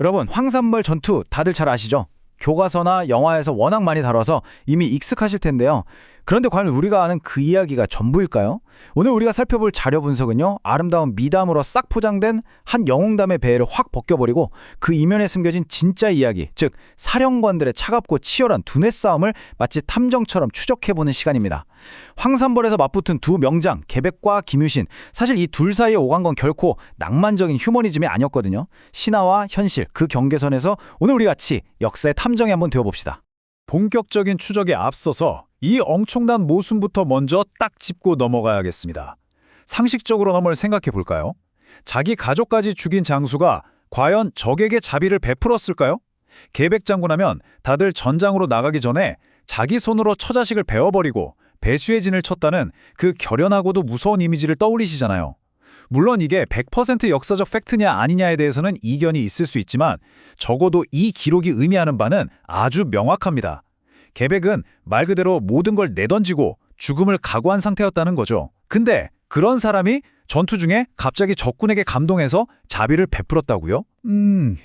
여러분, 황산벌 전투 다들 잘 아시죠? 교과서나 영화에서 워낙 많이 다뤄서 이미 익숙하실 텐데요. 그런데 과연 우리가 아는 그 이야기가 전부일까요? 오늘 우리가 살펴볼 자료 분석은요, 아름다운 미담으로 싹 포장된 한 영웅담의 배를 확 벗겨버리고 그 이면에 숨겨진 진짜 이야기, 즉 사령관들의 차갑고 치열한 두뇌 싸움을 마치 탐정처럼 추적해보는 시간입니다. 황산벌에서 맞붙은 두 명장, 계백과 김유신, 사실 이 둘 사이에 오간 건 결코 낭만적인 휴머니즘이 아니었거든요. 신화와 현실, 그 경계선에서 오늘 우리 같이 역사의 탐정에 한번 되어봅시다. 본격적인 추적에 앞서서 이 엄청난 모순부터 먼저 딱 짚고 넘어가야겠습니다. 상식적으로 한번 생각해 볼까요? 자기 가족까지 죽인 장수가 과연 적에게 자비를 베풀었을까요? 계백 장군 하면 다들 전장으로 나가기 전에 자기 손으로 처자식을 베어버리고 배수의 진을 쳤다는 그 결연하고도 무서운 이미지를 떠올리시잖아요. 물론 이게 100% 역사적 팩트냐 아니냐에 대해서는 이견이 있을 수 있지만 적어도 이 기록이 의미하는 바는 아주 명확합니다. 계백은 말 그대로 모든 걸 내던지고 죽음을 각오한 상태였다는 거죠. 근데 그런 사람이 전투 중에 갑자기 적군에게 감동해서 자비를 베풀었다고요?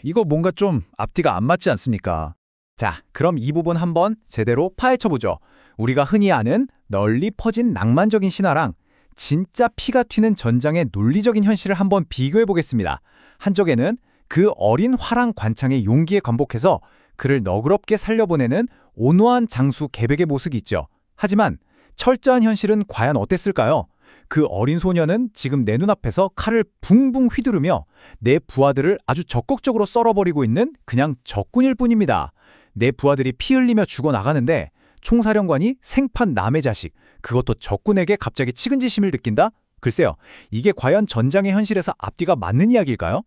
이거 뭔가 좀 앞뒤가 안 맞지 않습니까? 자, 그럼 이 부분 한번 제대로 파헤쳐보죠. 우리가 흔히 아는 널리 퍼진 낭만적인 신화랑 진짜 피가 튀는 전장의 논리적인 현실을 한번 비교해보겠습니다. 한쪽에는 그 어린 화랑 관창의 용기에 관복해서 그를 너그럽게 살려보내는 온화한 장수 계백의 모습이 있죠. 하지만 철저한 현실은 과연 어땠을까요? 그 어린 소녀는 지금 내 눈앞에서 칼을 붕붕 휘두르며 내 부하들을 아주 적극적으로 썰어버리고 있는 그냥 적군일 뿐입니다. 내 부하들이 피 흘리며 죽어나가는데 총사령관이 생판 남의 자식, 그것도 적군에게 갑자기 측은지심을 느낀다? 글쎄요, 이게 과연 전장의 현실에서 앞뒤가 맞는 이야기일까요?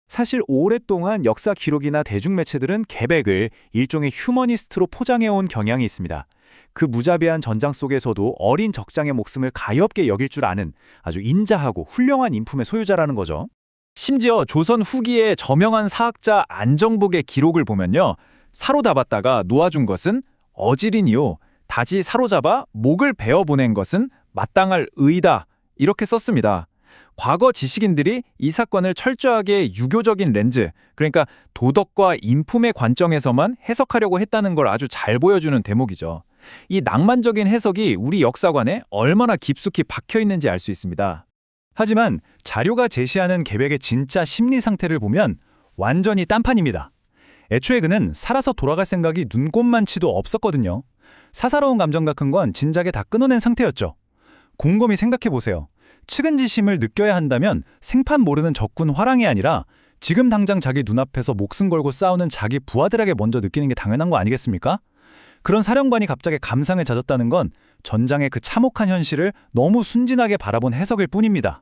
사실 오랫동안 역사 기록이나 대중매체들은 계백을 일종의 휴머니스트로 포장해온 경향이 있습니다. 그 무자비한 전장 속에서도 어린 적장의 목숨을 가엾게 여길 줄 아는 아주 인자하고 훌륭한 인품의 소유자라는 거죠. 심지어 조선 후기의 저명한 사학자 안정복의 기록을 보면요, 사로잡았다가 놓아준 것은 어질이니요, 다시 사로잡아 목을 베어보낸 것은 마땅할 의다, 이렇게 썼습니다. 과거 지식인들이 이 사건을 철저하게 유교적인 렌즈, 그러니까 도덕과 인품의 관점에서만 해석하려고 했다는 걸 아주 잘 보여주는 대목이죠. 이 낭만적인 해석이 우리 역사관에 얼마나 깊숙이 박혀 있는지 알 수 있습니다. 하지만 자료가 제시하는 계백의 진짜 심리 상태를 보면 완전히 딴판입니다. 애초에 그는 살아서 돌아갈 생각이 눈꼽만치도 없었거든요. 사사로운 감정 같은 건 진작에 다 끊어낸 상태였죠. 곰곰이 생각해보세요. 측은지심을 느껴야 한다면 생판 모르는 적군 화랑이 아니라 지금 당장 자기 눈앞에서 목숨 걸고 싸우는 자기 부하들에게 먼저 느끼는 게 당연한 거 아니겠습니까? 그런 사령관이 갑자기 감상에 젖었다는 건 전장의 그 참혹한 현실을 너무 순진하게 바라본 해석일 뿐입니다.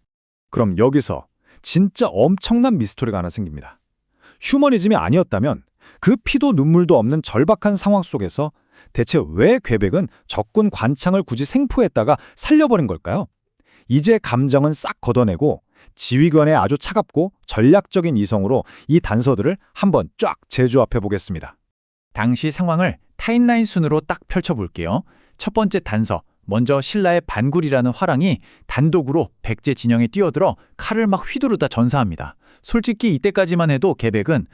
그럼 여기서 진짜 엄청난 미스터리가 하나 생깁니다. 휴머니즘이 아니었다면 그 피도 눈물도 없는 절박한 상황 속에서 대체 왜 계백은 적군 관창을 굳이 생포했다가 살려버린 걸까요? 이제 감정은 싹 걷어내고 지휘관의 아주 차갑고 전략적인 이성으로 이 단서들을 한번 쫙 제조합해 보겠습니다. 당시 상황을 타임라인 순으로 딱 펼쳐볼게요. 첫 번째 단서, 먼저 신라의 반굴이라는 화랑이 단독으로 백제 진영에 뛰어들어 칼을 막 휘두르다 전사합니다. 솔직히 이때까지만 해도 계백은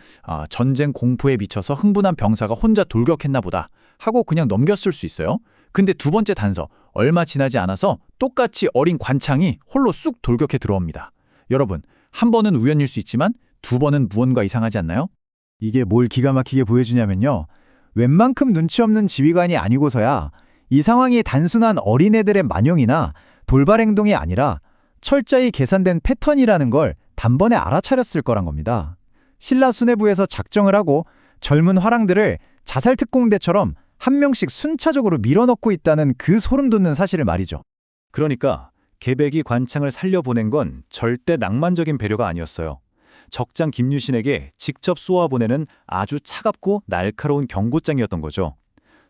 전쟁 공포에 미쳐서 흥분한 병사가 혼자 돌격했나 보다 하고 그냥 넘겼을 수 있어요. 근데 두 번째 단서, 얼마 지나지 않아서 똑같이 어린 관창이 홀로 쑥 돌격해 들어옵니다. 여러분, 한 번은 우연일 수 있지만 두 번은 무언가 이상하지 않나요? 이게 뭘 기가 막히게 보여주냐면요, 웬만큼 눈치 없는 지휘관이 아니고서야 이 상황이 단순한 어린애들의 만용이나 돌발 행동이 아니라 철저히 계산된 패턴이라는 걸 단번에 알아차렸을 거란 겁니다. 신라 수뇌부에서 작정을 하고 젊은 화랑들을 자살특공대처럼 한 명씩 순차적으로 밀어넣고 있다는 그 소름 돋는 사실을 말이죠. 그러니까 계백이 관창을 살려보낸 건 절대 낭만적인 배려가 아니었어요. 적장 김유신에게 직접 쏘아보내는 아주 차갑고 날카로운 경고장이었던 거죠.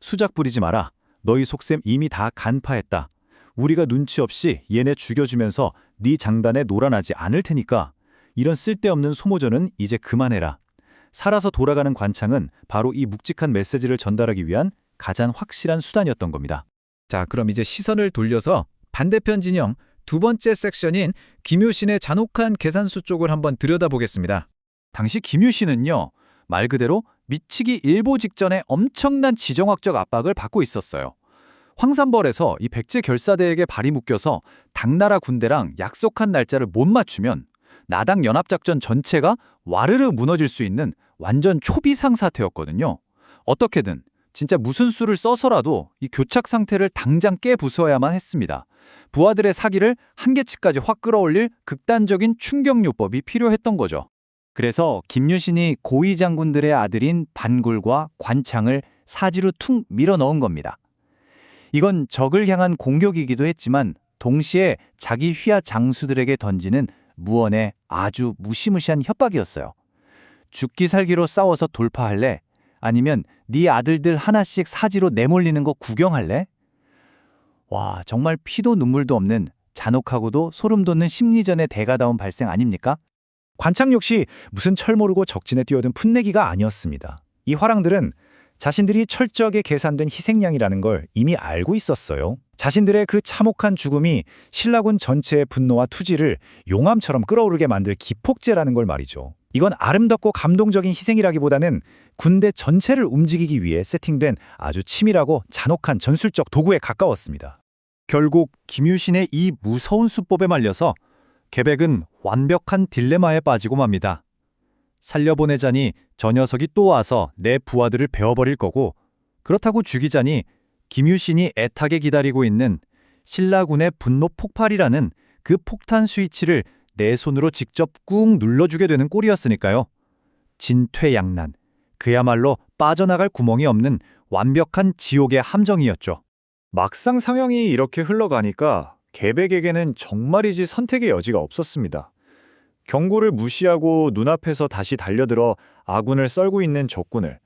수작 부리지 마라. 너희 속셈 이미 다 간파했다. 우리가 눈치 없이 얘네 죽여주면서 네 장단에 놀아나지 않을 테니까 이런 쓸데없는 소모전은 이제 그만해라. 살아서 돌아가는 관창은 바로 이 묵직한 메시지를 전달하기 위한 가장 확실한 수단이었던 겁니다. 자, 그럼 이제 시선을 돌려서 반대편 진영 두 번째 섹션인 김유신의 잔혹한 계산수 쪽을 한번 들여다보겠습니다. 당시 김유신은요, 말 그대로 미치기 일보 직전에 엄청난 지정학적 압박을 받고 있었어요. 황산벌에서 이 백제 결사대에게 발이 묶여서 당나라 군대랑 약속한 날짜를 못 맞추면 나당 연합작전 전체가 와르르 무너질 수 있는 완전 초비상 사태였거든요. 어떻게든 진짜 무슨 수를 써서라도 이 교착 상태를 당장 깨부숴야만 했습니다. 부하들의 사기를 한계치까지 확 끌어올릴 극단적인 충격요법이 필요했던 거죠. 그래서 김유신이 고위 장군들의 아들인 반굴과 관창을 사지로 툭 밀어 넣은 겁니다. 이건 적을 향한 공격이기도 했지만 동시에 자기 휘하 장수들에게 던지는 무언의 아주 무시무시한 협박이었어요. 죽기 살기로 싸워서 돌파할래? 아니면 네 아들들 하나씩 사지로 내몰리는 거 구경할래? 와, 정말 피도 눈물도 없는 잔혹하고도 소름 돋는 심리전의 대가다운 발생 아닙니까? 관창 역시 무슨 철 모르고 적진에 뛰어든 풋내기가 아니었습니다. 이 화랑들은 자신들이 철저하게 계산된 희생양이라는 걸 이미 알고 있었어요. 자신들의 그 참혹한 죽음이 신라군 전체의 분노와 투지를 용암처럼 끓어오르게 만들 기폭제라는 걸 말이죠. 이건 아름답고 감동적인 희생이라기보다는 군대 전체를 움직이기 위해 세팅된 아주 치밀하고 잔혹한 전술적 도구에 가까웠습니다. 결국 김유신의 이 무서운 수법에 말려서 계백은 완벽한 딜레마에 빠지고 맙니다. 살려보내자니 저 녀석이 또 와서 내 부하들을 베어버릴 거고, 그렇다고 죽이자니 김유신이 애타게 기다리고 있는 신라군의 분노 폭발이라는 그 폭탄 스위치를 내 손으로 직접 꾹 눌러주게 되는 꼴이었으니까요. 진퇴양난, 그야말로 빠져나갈 구멍이 없는 완벽한 지옥의 함정이었죠. 막상 상황이 이렇게 흘러가니까 계백에게는 정말이지 선택의 여지가 없었습니다. 경고를 무시하고 눈앞에서 다시 달려들어 아군을 썰고 있는 적군을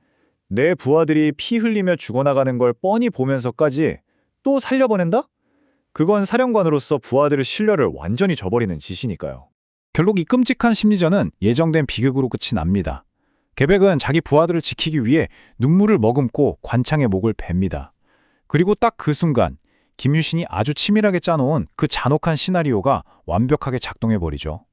내 부하들이 피 흘리며 죽어나가는 걸 뻔히 보면서까지 또 살려보낸다? 그건 사령관으로서 부하들의 신뢰를 완전히 저버리는 짓이니까요. 결국 이 끔찍한 심리전은 예정된 비극으로 끝이 납니다. 계백은 자기 부하들을 지키기 위해 눈물을 머금고 관창의 목을 팹니다. 그리고 딱 그 순간 김유신이 아주 치밀하게 짜놓은 그 잔혹한 시나리오가 완벽하게 작동해버리죠.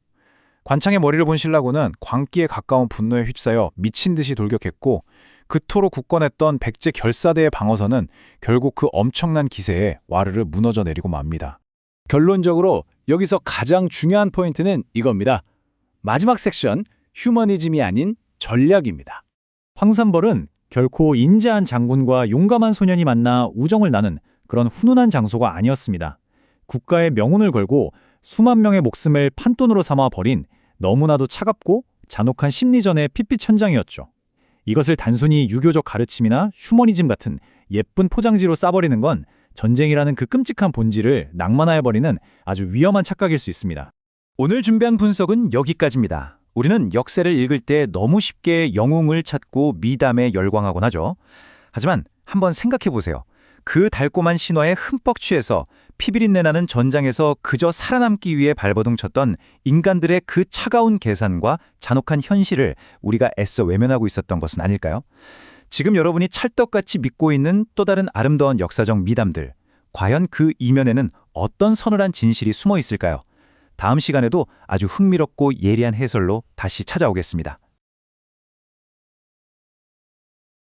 관창의 머리를 본 신라군은 광기에 가까운 분노에 휩싸여 미친 듯이 돌격했고, 그토록 굳건했던 백제 결사대의 방어선은 결국 그 엄청난 기세에 와르르 무너져 내리고 맙니다. 결론적으로 여기서 가장 중요한 포인트는 이겁니다. 마지막 섹션, 휴머니즘이 아닌 전략입니다. 황산벌은 결코 인자한 장군과 용감한 소년이 만나 우정을 나눈 그런 훈훈한 장소가 아니었습니다. 국가의 명운을 걸고 수만 명의 목숨을 판돈으로 삼아 버린 너무나도 차갑고 잔혹한 심리전의 핏빛 현장이었죠. 이것을 단순히 유교적 가르침이나 휴머니즘 같은 예쁜 포장지로 싸버리는 건 전쟁이라는 그 끔찍한 본질을 낭만화해버리는 아주 위험한 착각일 수 있습니다. 오늘 준비한 분석은 여기까지입니다. 우리는 역사를 읽을 때 너무 쉽게 영웅을 찾고 미담에 열광하곤 하죠. 하지만 한번 생각해보세요. 그 달콤한 신화에 흠뻑 취해서 피비린내 나는 전장에서 그저 살아남기 위해 발버둥 쳤던 인간들의 그 차가운 계산과 잔혹한 현실을 우리가 애써 외면하고 있었던 것은 아닐까요? 지금 여러분이 찰떡같이 믿고 있는 또 다른 아름다운 역사적 미담들, 과연 그 이면에는 어떤 서늘한 진실이 숨어 있을까요? 다음 시간에도 아주 흥미롭고 예리한 해설로 다시 찾아오겠습니다.